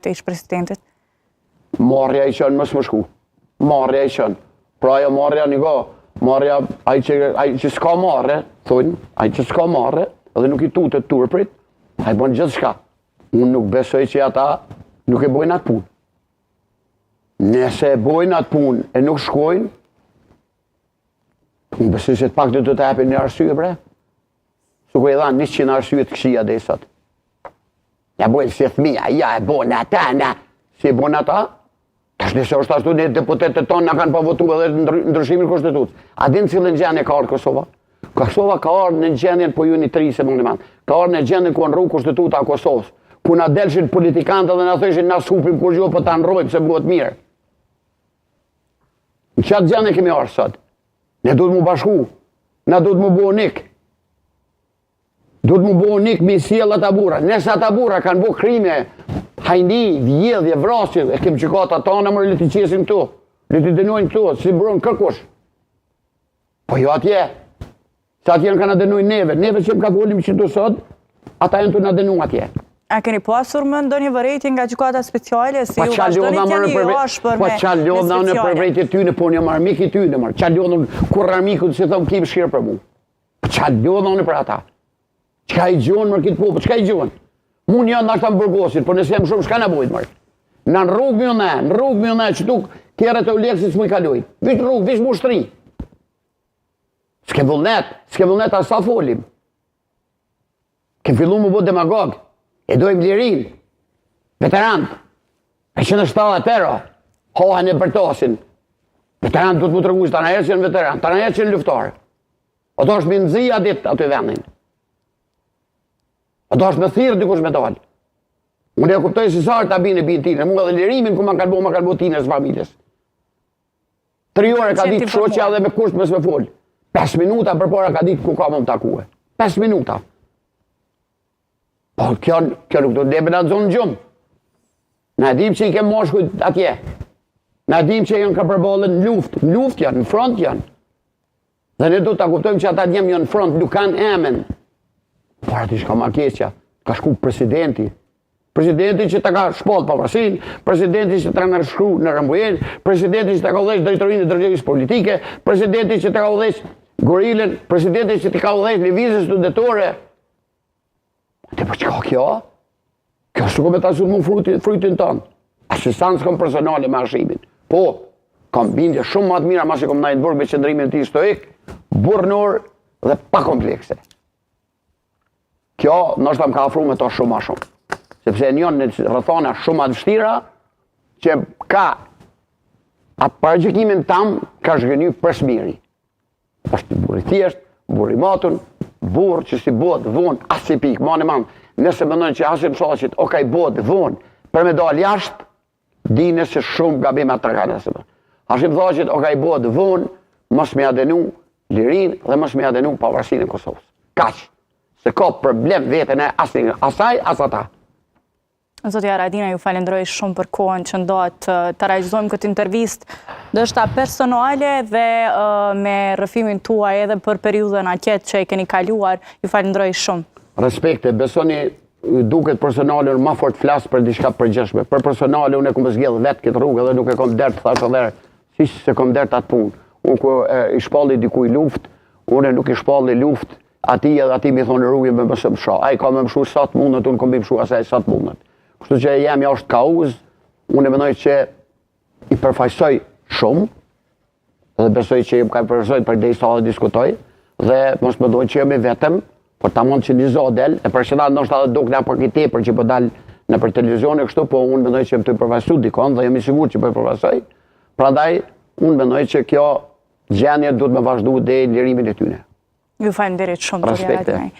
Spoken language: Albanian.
të ish presidentit? Marrja i qënë mësë më shku. Marrja i qënë. Pra jo marrja një go. Marrja, ai që s'ka marrë, thonë, ai që s'ka marrë, edhe nuk i tutet turprit, ai bën gjithë shka. Unë nuk besoj që ata nuk e bojnë atë punë. Nëse e bojnë atë punë e nuk shkojnë, unë besoj që të pak të hapen një arsye, bre. Su ku e dhanë 100 arsye të këshia dhe i sot. Ja bojnë si fëmija, ja e bojnë ata, si e bojnë ata, tash nëse është ashtu një deputetet tonë nga kanë pa votu edhe ndryshimin konstitut. A dinë cilën gjendje ka ardhë Kosova? Kosova ka ardhë në gjendjen po ju një tri se mundi manë. Ka ardhë në gjendjen ku në rrugë konstituta a Kosovës. Ku na delshin politikantë dhe na thëshin na supim kur gjo po ta nrojmë se bëhet mirë. Në qatë gjendje kemi ardhë sot. Ne duhet mu bashku. Na duhet mu bo nik. Duhet mu bo nik me sjell ata burra. Nëse ata burra kanë bo krime, hajni, vjedhje, vrasje, e kem qykat ata në mërë le t'i qesim këtu, le t'i denojnë këtu, si bërën kërkush. Po jo atje, se atje në ka në denojnë neve që më ka volim që të sot, ata e në të në denojnë atje. A keni pasur më ndonjë vërejtje nga gjykata speciale, si ju vazhdoni t'jani josh për me speciale? Po qa lodha në për vrejtje tyne, po një marë miki tyne, marë. Qa lodha në kur armikut si thëmë kim shkirë për mu. Po qa lodha në për ata. Qka i gjonë mërë kitë po, po qka i gjonë? Unë janë nashtë të bërgosit, por nëse jem shumë, shka në bojtë mërë? Në rrugë mjë ne, që tuk tjere të ulekësit s'mu i kalujt. Vishë rrugë, vishë mushtri. S'ke vullnet as sa folim. Kem fillu më bo demagog. E dojmë lirin, veterant, e që në 78, hohen e përtosin. Veterant du të mu të rëgujës, të në herë që në veterant, të në herë që në luftarë. O do është me nëzija ditë aty vendin. O do është me thirë dikush me dalë. Unë e kuptoj si sarë të abinë e binë tine, mu edhe lirimin ku ma kalbo tine së familjes. 3 ore ka ditë shoqja dhe me kusht me s'me folë. 5 minuta për para ka ditë ku ka më më takue. 5 minuta. Po kjo nuk do të lebe në zonë gjumë. Në dim që i kemë moshkujt atje. Në dim që janë ka përballën në luft janë, në front janë. Dhe ne do të kuptojmë që ata djemë janë në front, nuk kanë emen. Por ati shka ma keqja, ka shku presidenti. Presidenti që ta ka shpallë pavarësin, presidenti që ta ka shku në Rëmbujen, presidenti që ta ka udhesh drejtorinë e drejtorisë politike, presidenti që ta ka udhesh gorilën, presidenti që ta ka udhesh lëvizjes studentore. Dhe për qëka kjo? Kjo s'ko me ta sulmu frutin tonë. Asistancë kom personale me arshimin. Po, kom bindje shumë matë mira ma që kom najtë burg me qëndrimin ti stoik, burnor dhe pa komplekse. Kjo nështë më ka afru me to shumë ma shumë. Sepse njën në rëthona shumë atë vështira që ka atë parëgjikimin tam ka shgëny për smiri. Është burri thjesht, burri matun, burë që si bodë vonë, asë i pikë, manë e manë, nëse më nënë që asë i mësaqit, okej, bodë vonë, për me dalë jashtë, dine se shumë gabim atë të ka nëse më. Asë i mësaqit, okej, bodë vonë, mos me adenu lirin dhe mos me adenu pavarësinë e Kosovës. Kaqë, se ka problem vetën e asaj, as ata. Zotja Haradinaj, ju falenderoj shumë për kohën që ndot të realizojmë këtë intervist, dështë personale dhe me rrëfimin tuaj edhe për periudhën atjet që e keni kaluar, ju falenderoj shumë. Respekte, besoni duket personale ma fort flasë për diçka përgjeshme. Për personale, unë e kom zgjedhë vetë këtë rrugë dhe nuk e kom dertë, thashë dhe si se kom dertë atë punë. Unë ku i shpalli dikuj luft, unë nuk i shpalli luft, ati edhe ati mi thonë rrugë me mësë mësha. A i ka me mëshu sa të mundët, unë kom bi mëshu asaj sa të mundët. Kështu që jam jashtë kauz, unë e mendoj që i përfaqësoj shumë, dhe besoj që i ka përfaqësoj për dhe i sa dhe diskutoj, dhe mos më dojnë që jemi vetëm, por ta mund që një zodel, e për shëndat nështë adhe duk në për këtë për që po dalë në për televizion e kështu, po unë mendoj që jem të i përfaqësu dikon, dhe jemi sigur që po i përfaqësoj, prandaj unë mendoj që kjo gjenje duhet me vazhdu dhe lirimin e tyne. Ju falenderit shumë, Zotja Haradinaj.